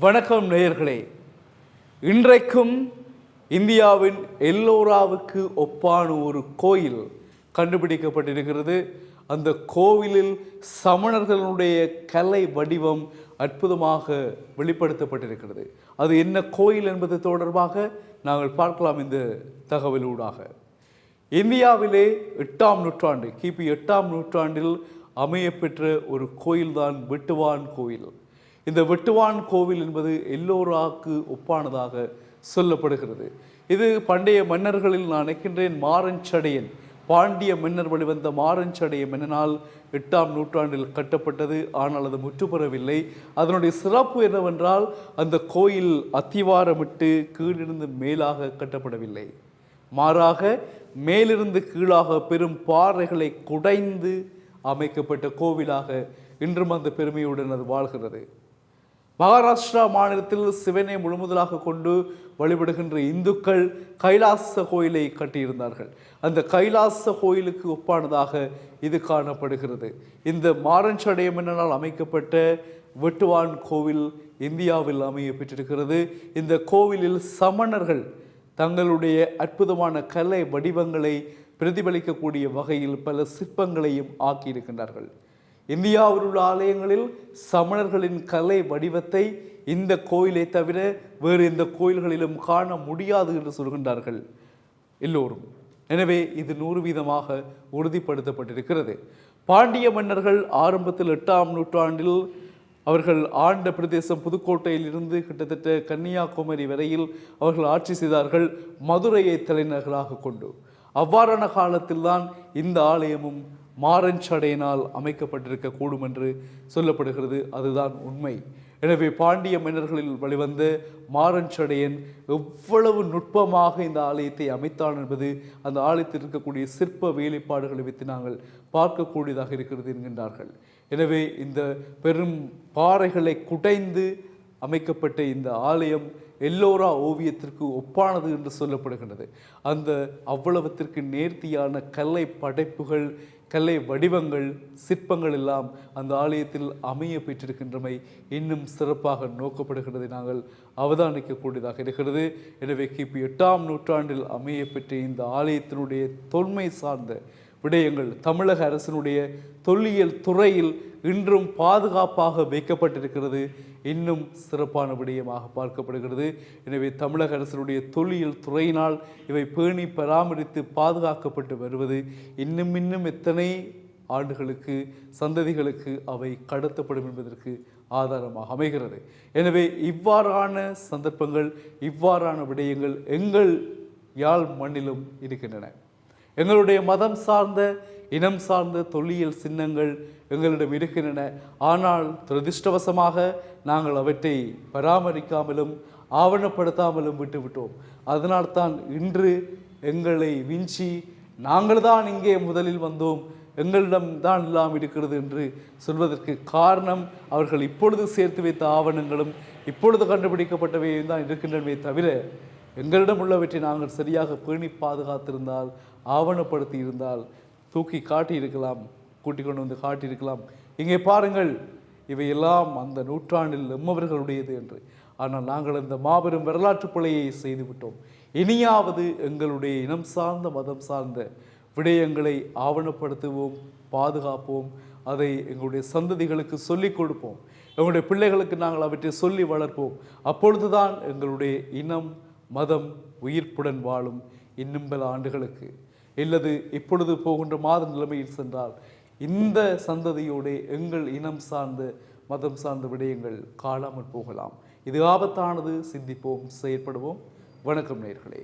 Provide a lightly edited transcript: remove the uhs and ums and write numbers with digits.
வணக்கம் நேயர்களே. இன்றைக்கும் இந்தியாவின் எல்லோராவுக்கு ஒப்பான ஒரு கோயில் கண்டுபிடிக்கப்பட்டிருக்கிறது. அந்த கோவிலில் சமணர்களுடைய கலை வடிவம் அற்புதமாக வெளிப்படுத்தப்பட்டிருக்கிறது. அது என்ன கோயில் என்பது தொடர்பாக நாங்கள் பார்க்கலாம் இந்த தகவலூடாக. இந்தியாவிலே 8ஆம் நூற்றாண்டு கிபி 8ஆம் நூற்றாண்டில் அமையப்பெற்ற ஒரு கோயில்தான் வெட்டுவான் கோயில். இந்த வெட்டுவான் கோவில் என்பது எல்லோராவுக்கு ஒப்பானதாக சொல்லப்படுகிறது. இது பண்டைய மன்னர்களில் நான் நினைக்கின்றேன் மாரஞ்சடையன், பாண்டிய மன்னர் வழிவந்த மாரஞ்சடைய மன்னனால் 8ஆம் நூற்றாண்டில் கட்டப்பட்டது. ஆனால் அது முற்றுப்பெறவில்லை. அதனுடைய சிறப்பு என்னவென்றால் அந்த கோயில் அத்திவாரமிட்டு கீழிருந்து மேலாக கட்டப்படவில்லை. மாறாக மேலிருந்து கீழாக பெரும் பாறைகளை குடைந்து அமைக்கப்பட்ட கோவிலாக இன்றும் அந்த பெருமையுடன் அது வாழ்கிறது. மகாராஷ்டிரா மாநிலத்தில் சிவனை முழுமுதலாக கொண்டு வழிபடுகின்ற இந்துக்கள் கைலாச கோயிலை கட்டியிருந்தார்கள். அந்த கைலாச கோயிலுக்கு ஒப்பானதாக இது காணப்படுகிறது. இந்த மாரஞ்சடைய மன்னனால் அமைக்கப்பட்ட வெட்டுவான் கோவில் இந்தியாவில் அமைய பெற்றிருக்கிறது. இந்த கோவிலில் சமணர்கள் தங்களுடைய அற்புதமான கலை வடிவங்களை பிரதிபலிக்கக்கூடிய வகையில் பல சிற்பங்களையும் ஆக்கியிருக்கின்றார்கள். இந்தியாவில் உள்ள ஆலயங்களில் சமணர்களின் கலை வடிவத்தை இந்த கோயிலை தவிர வேறு எந்த கோயில்களிலும் காண முடியாது என்று சொல்கின்றார்கள் எல்லோரும். எனவே இது 100% உறுதிப்படுத்தப்பட்டிருக்கிறது. பாண்டிய மன்னர்கள் ஆரம்பத்தில் 8ஆம் நூற்றாண்டில் அவர்கள் ஆண்ட பிரதேசம் புதுக்கோட்டையில் இருந்து கிட்டத்தட்ட கன்னியாகுமரி வரையில் அவர்கள் ஆட்சி செய்தார்கள், மதுரையை தலைநகராக கொண்டு. அவ்வாறான காலத்தில்தான் இந்த ஆலயமும் மாரஞ்சடையினால் அமைக்கப்பட்டிருக்க கூடும் என்று சொல்லப்படுகிறது. அதுதான் உண்மை. எனவே பாண்டிய மன்னர்களில் வழிவந்த மாரஞ்சடையன் எவ்வளவு நுட்பமாக இந்த ஆலயத்தை அமைத்தான் என்பது அந்த ஆலயத்தில் இருக்கக்கூடிய சிற்ப வேலைப்பாடுகளை வைத்து நாங்கள் பார்க்கக்கூடியதாக இருக்கிறது என்கின்றார்கள். எனவே இந்த பெரும் பாறைகளை குடைந்து அமைக்கப்பட்ட இந்த ஆலயம் எல்லோரா ஓவியத்திற்கு ஒப்பானது என்று சொல்லப்படுகின்றது. அந்த அவ்வளவத்திற்கு நேர்த்தியான கலை படைப்புகள், கலை வடிவங்கள், சிற்பங்கள் எல்லாம் அந்த ஆலயத்தில் அமைய பெற்றிருக்கின்றமை இன்னும் சிறப்பாக நோக்கப்படுகிறதை நாங்கள் அவதானிக்கக்கூடியதாக இருக்கிறது. எனவே கிபி 8ஆம் நூற்றாண்டில் அமைய பெற்ற இந்த ஆலயத்தினுடைய தொன்மை சார்ந்த விடயங்கள் தமிழக அரசினுடைய தொல்லியல் துறையில் இன்றும் பாதுகாப்பாக வைக்கப்பட்டிருக்கிறது. இன்னும் சிறப்பான விடயமாக பார்க்கப்படுகிறது. எனவே தமிழக அரசினுடைய தொல்லியல் துறையினால் இவை பேணி பராமரித்து பாதுகாக்கப்பட்டு வருவது இன்னும் எத்தனை ஆண்டுகளுக்கு சந்ததிகளுக்கு அவை கடத்தப்படும் என்பதற்கு ஆதாரமாக அமைகிறது. எனவே இவ்வாறான சந்தர்ப்பங்கள், இவ்வாறான விடயங்கள் எங்கள் யாழ் மண்ணிலும் இருக்கின்றன. எங்களுடைய மதம் சார்ந்த, இனம் சார்ந்த தொல்லியல் சின்னங்கள் எங்களிடம் இருக்கின்றன. ஆனால் துரதிர்ஷ்டவசமாக நாங்கள் அவற்றை பராமரிக்காமலும் ஆவணப்படுத்தாமலும் விட்டுவிட்டோம். அதனால்தான் இன்று எங்களை விஞ்சி நாங்கள் தான் இங்கே முதலில் வந்தோம், எங்களிடம் தான் எல்லாம் இருக்கிறது என்று சொல்வதற்கு காரணம் அவர்கள் இப்பொழுது சேர்த்து வைத்த ஆவணங்களும் இப்பொழுது கண்டுபிடிக்கப்பட்டவையும் தான் இருக்கின்றனவே தவிர எங்களிடம் உள்ளவற்றை நாங்கள் சரியாக பேணி பாதுகாத்திருந்தால், ஆவணப்படுத்தி இருந்தால் தூக்கி காட்டியிருக்கலாம், கூட்டிக் கொண்டு வந்து காட்டியிருக்கலாம். இங்கே பாருங்கள், இவையெல்லாம் அந்த நூற்றாண்டில் எம்மவர்களுடையது என்று. ஆனால் நாங்கள் அந்த மாபெரும் வரலாற்று பிழையை செய்துவிட்டோம். இனியாவது எங்களுடைய இனம் சார்ந்த, மதம் சார்ந்த விடயங்களை ஆவணப்படுத்துவோம், பாதுகாப்போம், அதை எங்களுடைய சந்ததிகளுக்கு சொல்லிக் கொடுப்போம், எங்களுடைய பிள்ளைகளுக்கு நாங்கள் அவற்றை சொல்லி வளர்ப்போம். அப்பொழுதுதான் எங்களுடைய இனம், மதம் உயிர்ப்புடன் வாழும். இன்னும் பல ஆண்டுகளுக்கு இல்லது இப்பொழுது போகின்ற மாத நிலைமையில் சென்றால் இந்த சந்ததியோடு எங்கள் இனம் சார்ந்த, மதம் சார்ந்த விடயங்கள் காணாமல் போகலாம். இது ஆபத்தானது. சிந்திப்போம், செயற்படுவோம். வணக்கம் நேயர்களே.